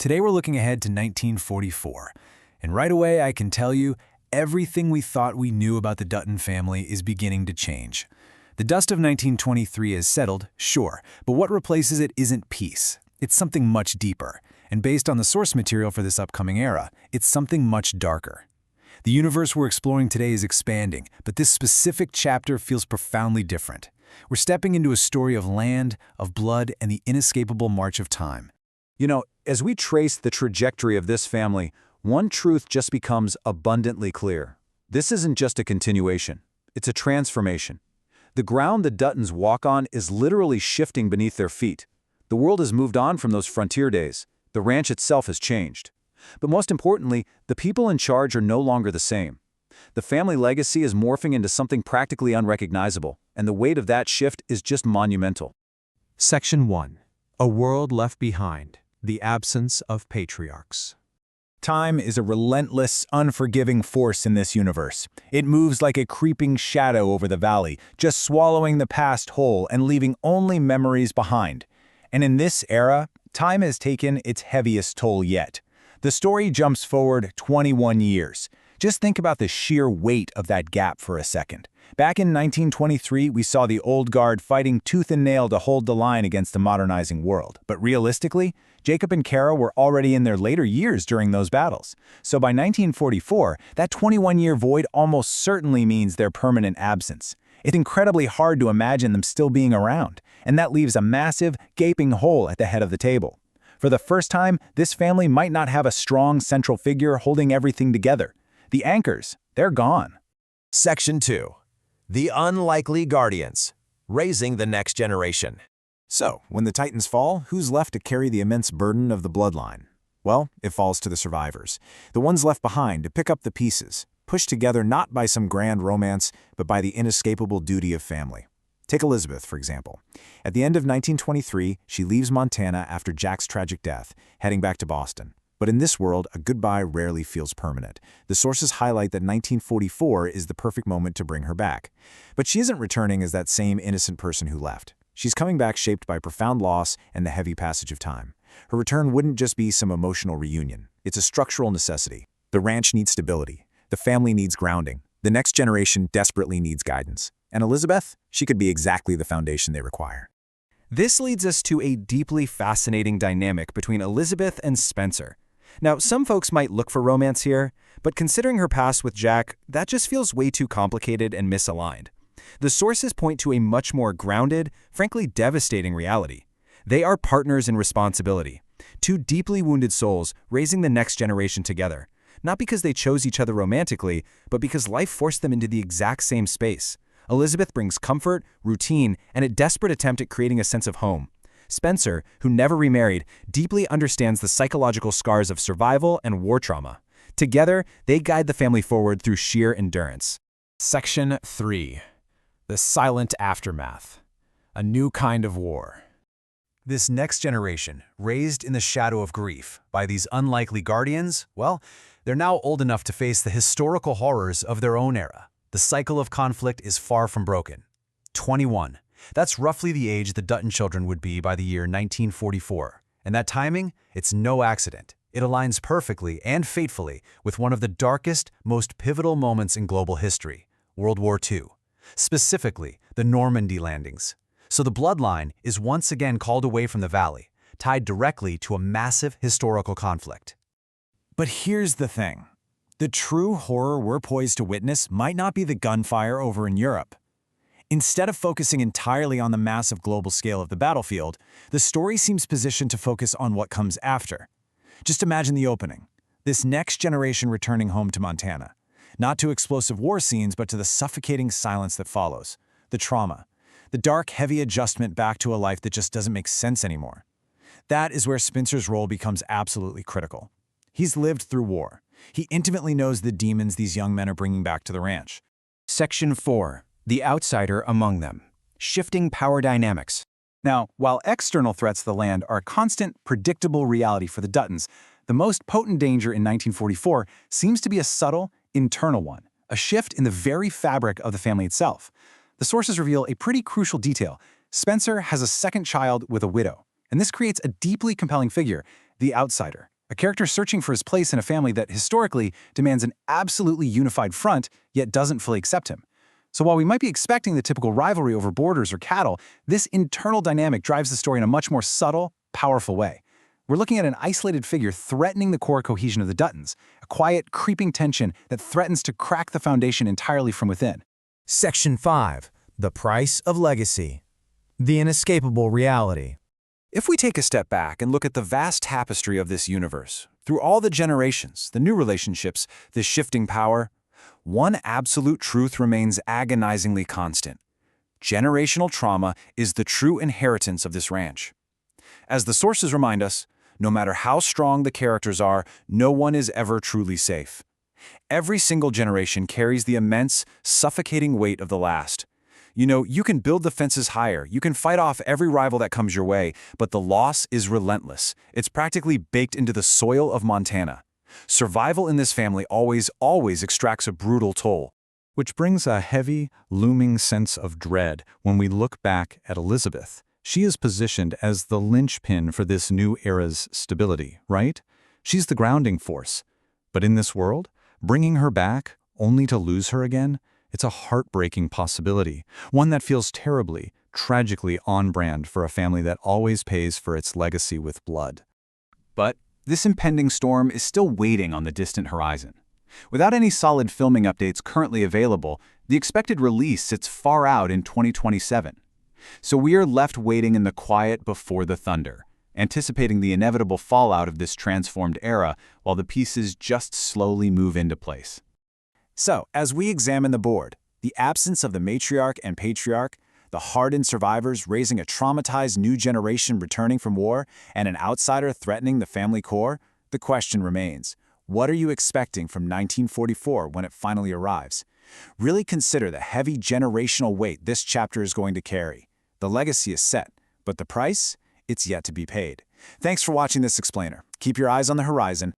Today we're looking ahead to 1944, and right away I can tell you, everything we thought we knew about the Dutton family is beginning to change. The dust of 1923 is settled, sure, but what replaces it isn't peace. It's something much deeper, and based on the source material for this upcoming era, it's something much darker. The universe we're exploring today is expanding, but this specific chapter feels profoundly different. We're stepping into a story of land, of blood, and the inescapable march of time. You know, as we trace the trajectory of this family, one truth just becomes abundantly clear. This isn't just a continuation, it's a transformation. The ground the Duttons walk on is literally shifting beneath their feet. The world has moved on from those frontier days. The ranch itself has changed. But most importantly, the people in charge are no longer the same. The family legacy is morphing into something practically unrecognizable, and the weight of that shift is just monumental. Section 1. A world left behind. The absence of patriarchs. Time is a relentless, unforgiving force in this universe. It moves like a creeping shadow over the valley, just swallowing the past whole and leaving only memories behind. And in this era, time has taken its heaviest toll yet. The story jumps forward 21 years. Just think about the sheer weight of that gap for a second. Back in 1923, we saw the old guard fighting tooth and nail to hold the line against the modernizing world. But realistically, Jacob and Kara were already in their later years during those battles. So by 1944, that 21-year void almost certainly means their permanent absence. It's incredibly hard to imagine them still being around, and that leaves a massive, gaping hole at the head of the table. For the first time, this family might not have a strong central figure holding everything together. The anchors, they're gone. Section 2. The Unlikely Guardians. Raising the Next Generation. So, when the Titans fall, who's left to carry the immense burden of the bloodline? Well, it falls to the survivors, the ones left behind to pick up the pieces, pushed together not by some grand romance, but by the inescapable duty of family. Take Elizabeth, for example. At the end of 1923, she leaves Montana after Jack's tragic death, heading back to Boston. But in this world, a goodbye rarely feels permanent. The sources highlight that 1944 is the perfect moment to bring her back. But she isn't returning as that same innocent person who left. She's coming back shaped by profound loss and the heavy passage of time. Her return wouldn't just be some emotional reunion. It's a structural necessity. The ranch needs stability. The family needs grounding. The next generation desperately needs guidance. And Elizabeth, she could be exactly the foundation they require. This leads us to a deeply fascinating dynamic between Elizabeth and Spencer. Now, some folks might look for romance here, but considering her past with Jack, that just feels way too complicated and misaligned. The sources point to a much more grounded, frankly devastating reality. They are partners in responsibility, two deeply wounded souls raising the next generation together, not because they chose each other romantically, but because life forced them into the exact same space. Elizabeth brings comfort, routine, and a desperate attempt at creating a sense of home. Spencer, who never remarried, deeply understands the psychological scars of survival and war trauma. Together, they guide the family forward through sheer endurance. Section 3. The Silent Aftermath. A New Kind of War. This next generation, raised in the shadow of grief by these unlikely guardians, well, they're now old enough to face the historical horrors of their own era. The cycle of conflict is far from broken. 21. That's roughly the age the Dutton children would be by the year 1944. And that timing, it's no accident. It aligns perfectly and fatefully with one of the darkest, most pivotal moments in global history, World War II. Specifically, the Normandy landings. So the bloodline is once again called away from the valley, tied directly to a massive historical conflict. But here's the thing. The true horror we're poised to witness might not be the gunfire over in Europe. Instead of focusing entirely on the massive global scale of the battlefield, the story seems positioned to focus on what comes after. Just imagine the opening. This next generation returning home to Montana. Not to explosive war scenes, but to the suffocating silence that follows. The trauma. The dark, heavy adjustment back to a life that just doesn't make sense anymore. That is where Spencer's role becomes absolutely critical. He's lived through war. He intimately knows the demons these young men are bringing back to the ranch. Section 4. The outsider among them. Shifting power dynamics. Now, while external threats to the land are a constant, predictable reality for the Duttons, the most potent danger in 1944 seems to be a subtle, internal one, a shift in the very fabric of the family itself. The sources reveal a pretty crucial detail. Spencer has a second child with a widow, and this creates a deeply compelling figure, the outsider, A character searching for his place in a family that historically demands an absolutely unified front, yet doesn't fully accept him. So while we might be expecting the typical rivalry over borders or cattle, this internal dynamic drives the story in a much more subtle, powerful way. We're looking at an isolated figure threatening the core cohesion of the Duttons, a quiet, creeping tension that threatens to crack the foundation entirely from within. Section 5. The Price of Legacy. The Inescapable Reality. If we take a step back and look at the vast tapestry of this universe, through all the generations, the new relationships, the shifting power, one absolute truth remains agonizingly constant. Generational trauma is the true inheritance of this ranch. As the sources remind us, no matter how strong the characters are, no one is ever truly safe. Every single generation carries the immense, suffocating weight of the last. You can build the fences higher, you can fight off every rival that comes your way, but the loss is relentless. It's practically baked into the soil of Montana. Survival in this family always extracts a brutal toll. Which brings a heavy, looming sense of dread when we look back at Elizabeth. She is positioned as the linchpin for this new era's stability, right? She's the grounding force. But in this world, bringing her back, only to lose her again, it's a heartbreaking possibility, one that feels terribly, tragically on brand for a family that always pays for its legacy with blood. But this impending storm is still waiting on the distant horizon. Without any solid filming updates currently available, the expected release sits far out in 2027. So we are left waiting in the quiet before the thunder, anticipating the inevitable fallout of this transformed era while the pieces just slowly move into place. So, as we examine the board, the absence of the matriarch and patriarch, the hardened survivors raising a traumatized new generation returning from war, and an outsider threatening the family core, the question remains, what are you expecting from 1944 when it finally arrives? Really consider the heavy generational weight this chapter is going to carry. The legacy is set, but the price? It's yet to be paid. Thanks for watching this explainer. Keep your eyes on the horizon.